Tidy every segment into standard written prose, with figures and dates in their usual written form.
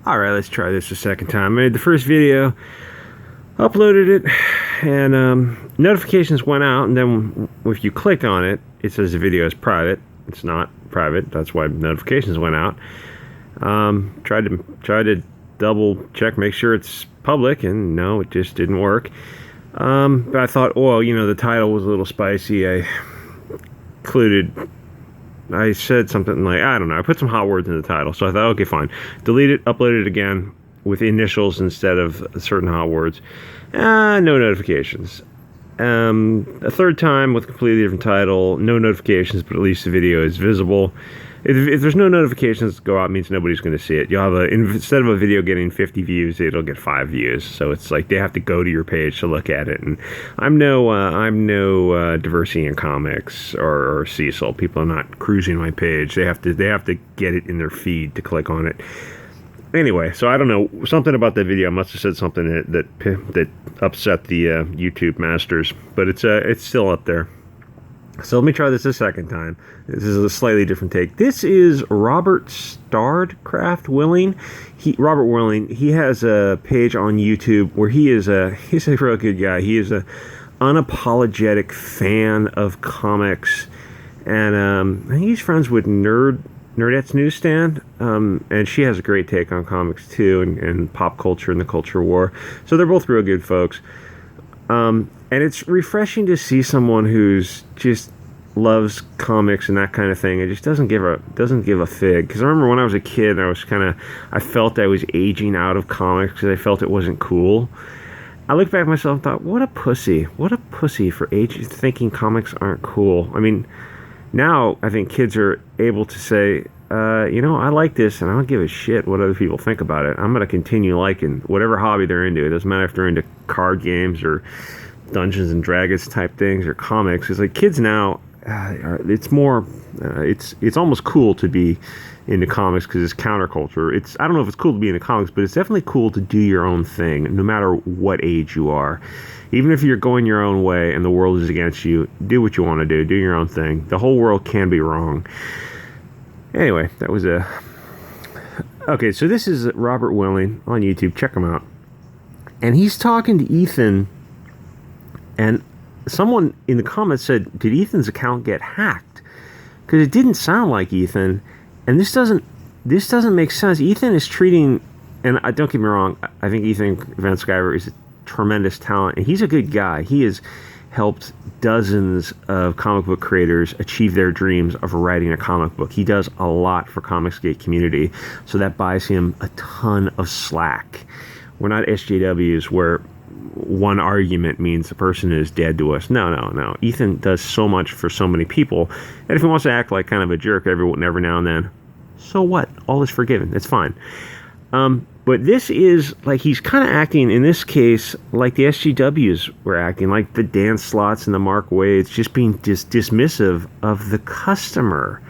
Alright, let's try this a second time. I made the first video, uploaded it, and notifications went out, and then if you click on it, it says the video is private. It's not private, that's why notifications went out. Tried to double check, make sure it's public, and no, it just didn't work. But I thought, well, you know, the title was a little spicy. I said something like, I don't know, I put some hot words in the title, so I thought, okay, fine. Delete it, upload it again with initials instead of certain hot words. No notifications. A third time with a completely different title, no notifications, but at least the video is visible. If there's no notifications go out, it means nobody's going to see it. You'll have instead of a video getting 50 views, it'll get 5 views. So it's like they have to go to your page to look at it. And I'm no diversity in comics or Cecil. People are not cruising my page. They have to get it in their feed to click on it. Anyway, so I don't know, something about that video. I must have said something that upset the YouTube masters, but it's still up there. So let me try this a second time. This is a slightly different take. This is Robert Willing. Robert Willing. He has a page on YouTube where he's a real good guy. He is a unapologetic fan of comics, and I think he's friends with Nerdette's Newsstand, and she has a great take on comics too, and pop culture and the culture war. So they're both real good folks. And it's refreshing to see someone who's just loves comics and that kind of thing. It just doesn't give a fig. Because I remember when I was a kid, I felt I was aging out of comics because I felt it wasn't cool. I look back at myself and thought, what a pussy for thinking comics aren't cool. I mean, now I think kids are able to say, you know, I like this and I don't give a shit what other people think about it. I'm going to continue liking whatever hobby they're into. It doesn't matter if they're into card games or Dungeons and Dragons type things or comics. It's like kids now, it's more, it's almost cool to be into comics because it's counterculture. I don't know if it's cool to be into comics, but it's definitely cool to do your own thing, no matter what age you are. Even if you're going your own way and the world is against you, do what you want to do your own thing. The whole world can be wrong. Anyway, that was okay, so this is Robert Willing on YouTube. Check him out. And he's talking to Ethan, and someone in the comments said, did Ethan's account get hacked? Because it didn't sound like Ethan, and this doesn't make sense. Ethan is treating, and don't get me wrong, I think Ethan Van Sciver is a tremendous talent, and he's a good guy. He has helped dozens of comic book creators achieve their dreams of writing a comic book. He does a lot for Comicsgate community, so that buys him a ton of slack. We're not SJWs where one argument means the person is dead to us. No. Ethan does so much for so many people, and if he wants to act like kind of a jerk every now and then, so what? All is forgiven. It's fine. But this is like he's kind of acting in this case like the SJWs were acting, like the Dan Slotts and the Mark Wades, just being dismissive of the customer.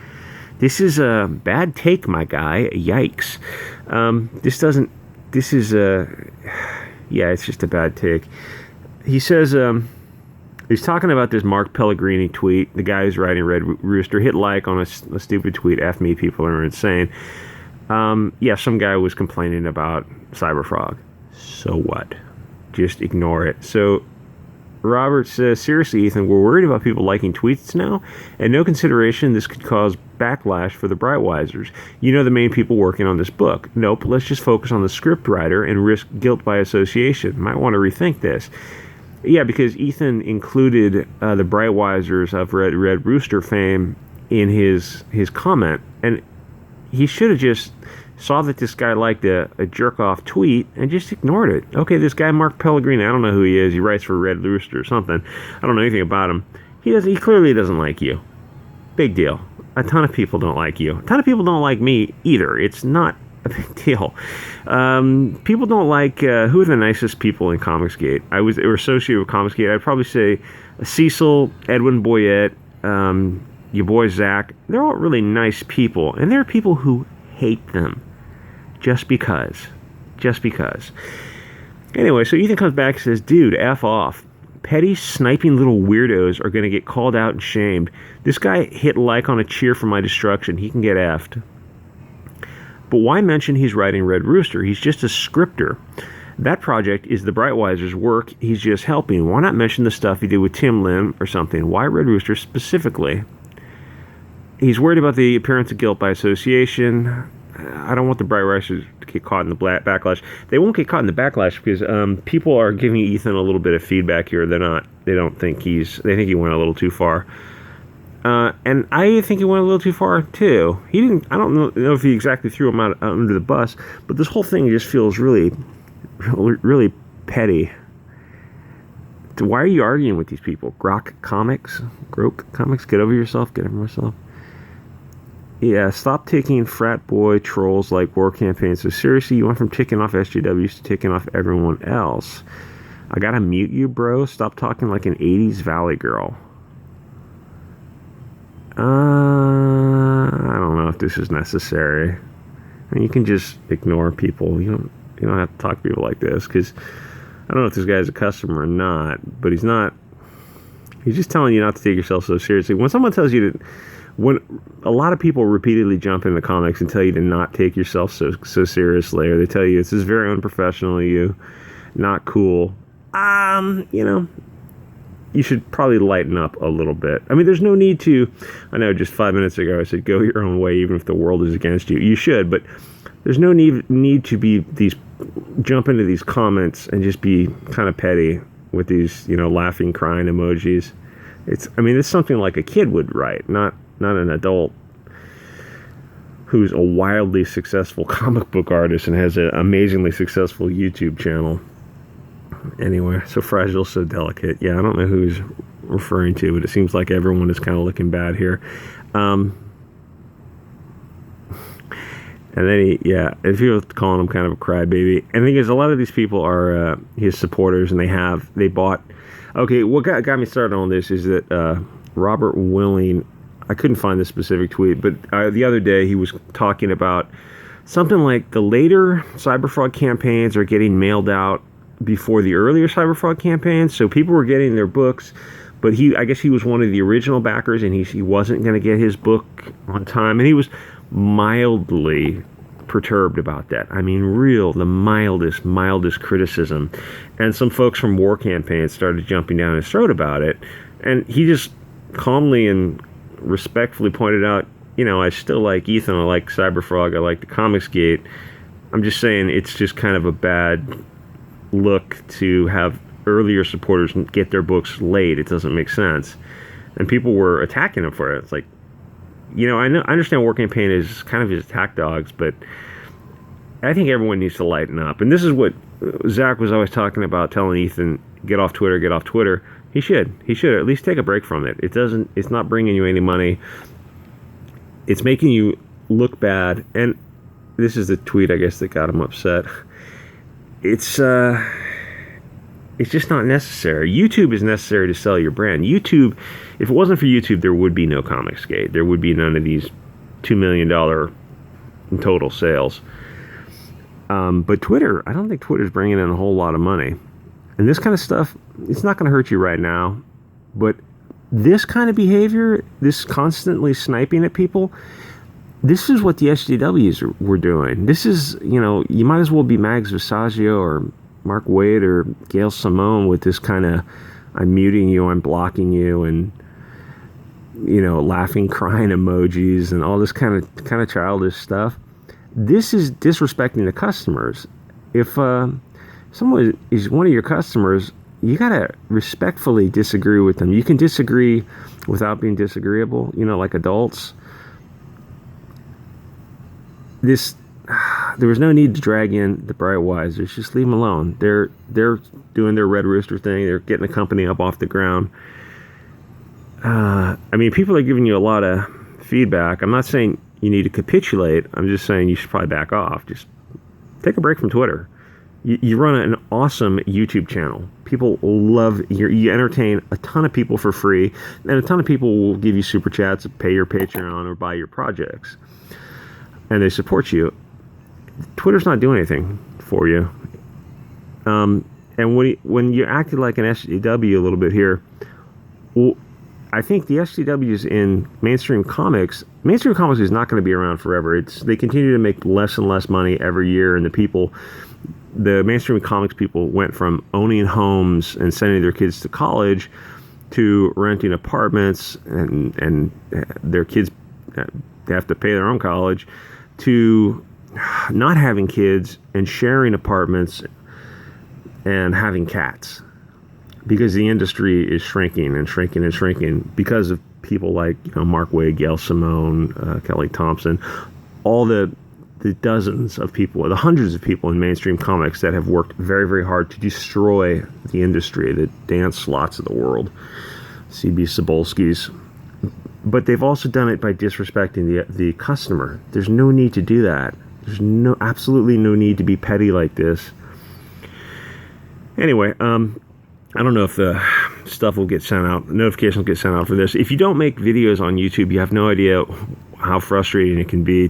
This is a bad take, my guy. Yikes. It's just a bad take. He says, he's talking about this Mark Pellegrini tweet. The guy who's writing Red Rooster hit like on a stupid tweet. F me, people are insane. Some guy was complaining about Cyberfrog. So what? Just ignore it. So Robert says, seriously, Ethan, we're worried about people liking tweets now, and no consideration this could cause backlash for the Brightwisers. You know the main people working on this book. Nope, let's just focus on the script writer and risk guilt by association. Might want to rethink this. Yeah, because Ethan included the Brightwisers of Red Rooster fame in his comment, and he should have just saw that this guy liked a jerk-off tweet and just ignored it. Okay, this guy Mark Pellegrini, I don't know who he is. He writes for Red Rooster or something. I don't know anything about him. He clearly doesn't like you. Big deal. A ton of people don't like you. A ton of people don't like me either. It's not a big deal. People don't like, who are the nicest people in Comicsgate? Or associated with Comicsgate. I'd probably say Cecil, Edwin Boyette, your boy Zach. They're all really nice people. And there are people who hate them. Just because. Anyway, so Ethan comes back and says, dude, F off. Petty, sniping little weirdos are going to get called out and shamed. This guy hit like on a cheer for my destruction. He can get effed. But why mention he's writing Red Rooster? He's just a scripter. That project is the Brightwiser's work. He's just helping. Why not mention the stuff he did with Tim Lim or something? Why Red Rooster specifically? He's worried about the appearance of guilt by association. I don't want the Brightwisers to get caught in the backlash. They won't get caught in the backlash because people are giving Ethan a little bit of feedback here. They don't think they think he went a little too far. And I think he went a little too far too. I don't know if he exactly threw him out under the bus, but this whole thing just feels really, really petty. Why are you arguing with these people? Grok Comics, get over yourself, get over myself. Yeah, stop taking frat boy trolls like war campaigns so seriously. You went from ticking off SJWs to ticking off everyone else. I gotta mute you, bro. Stop talking like an 80s Valley girl. I don't know if this is necessary. I mean, you can just ignore people. You don't have to talk to people like this, because I don't know if this guy's a customer or not, but he's not. He's just telling you not to take yourself so seriously. When someone tells you to, when a lot of people repeatedly jump into comics and tell you to not take yourself so seriously, or they tell you this is very unprofessional of you, not cool. You should probably lighten up a little bit. I mean, there's no need to. I know just 5 minutes ago I said go your own way, even if the world is against you. You should, but there's no need to be jump into these comments and just be kind of petty with these, laughing, crying emojis. It's something like a kid would write, not an adult who's a wildly successful comic book artist and has an amazingly successful YouTube channel. Anyway, so fragile, so delicate. Yeah, I don't know who he's referring to, but it seems like everyone is kind of looking bad here. And then if you're calling him kind of a crybaby. And the thing is, a lot of these people are his supporters, and they bought. Okay, what got me started on this is that Robert Willing, I couldn't find the specific tweet, but the other day he was talking about something like the later cyberfraud campaigns are getting mailed out before the earlier cyberfraud campaigns, so people were getting their books, but I guess he was one of the original backers, and he wasn't going to get his book on time, and he was mildly perturbed about that. I mean, the mildest criticism, and some folks from war campaigns started jumping down his throat about it, and he just calmly and respectfully pointed out, I still like Ethan, I like Cyberfrog, I like the Comicsgate. I'm just saying it's just kind of a bad look to have earlier supporters get their books late. It doesn't make sense. And people were attacking him for it. It's like, I understand War Campaign is kind of his attack dogs, but I think everyone needs to lighten up. And this is what Zach was always talking about, telling Ethan, get off Twitter. He should at least take a break from it. It's not bringing you any money. It's making you look bad. And this is the tweet, I guess, that got him upset. It's just not necessary. YouTube is necessary to sell your brand. YouTube, if it wasn't for YouTube, there would be no Comicsgate. There would be none of these $2 million in total sales. But Twitter, I don't think Twitter's bringing in a whole lot of money. And this kind of stuff, it's not going to hurt you right now. But this kind of behavior, this constantly sniping at people, this is what the SJWs were doing. This is, you might as well be Mags Visaggio or Mark Waid or Gail Simone with this kind of, I'm muting you, I'm blocking you, and, laughing, crying emojis and all this kind of childish stuff. This is disrespecting the customers. If someone is one of your customers, you got to respectfully disagree with them. You can disagree without being disagreeable, like adults. There was no need to drag in the Brightwisers. Just leave them alone. They're doing their Red Rooster thing. They're getting the company up off the ground. People are giving you a lot of feedback. I'm not saying you need to capitulate. I'm just saying you should probably back off. Just take a break from Twitter. You run an awesome YouTube channel. People love you entertain a ton of people for free, and a ton of people will give you super chats, pay your Patreon, or buy your projects. And they support you. Twitter's not doing anything for you. And when you acted like an SJW a little bit here, well, I think the SJWs in mainstream comics is not going to be around forever. They continue to make less and less money every year, and the mainstream comics people went from owning homes and sending their kids to college to renting apartments, and their kids, they have to pay their own college, to not having kids and sharing apartments and having cats, because the industry is shrinking and shrinking and shrinking because of people like Mark Waid, Gail Simone, Kelly Thompson, all the dozens of people, the hundreds of people in mainstream comics that have worked very, very hard to destroy the industry, the Dan Slotts of the world, C.B. Cebulskis. But they've also done it by disrespecting the customer. There's no need to do that. There's absolutely no need to be petty like this. Anyway, I don't know if the stuff will get sent out, notifications will get sent out for this. If you don't make videos on YouTube, you have no idea how frustrating it can be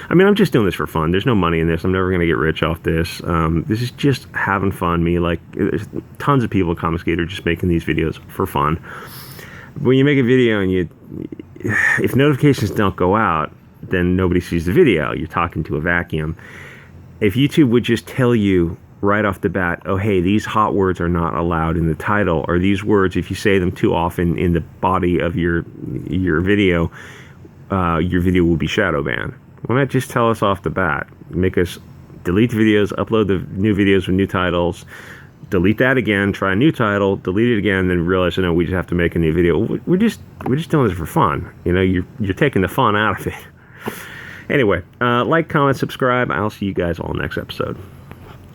I'm just doing this for fun. There's no money in this. I'm never going to get rich off this. This is just having fun. There's tons of people at Comicsgate are just making these videos for fun. When you make a video and if notifications don't go out, then nobody sees the video. You're talking to a vacuum. If YouTube would just tell you right off the bat, oh, hey, these hot words are not allowed in the title, or these words, if you say them too often in the body of your video will be shadow banned. Why not just tell us off the bat? Make us delete the videos, upload the new videos with new titles, delete that again, try a new title, delete it again, then realize, we just have to make a new video. We're just doing this for fun. You're taking the fun out of it. Anyway, like, comment, subscribe. I'll see you guys all next episode.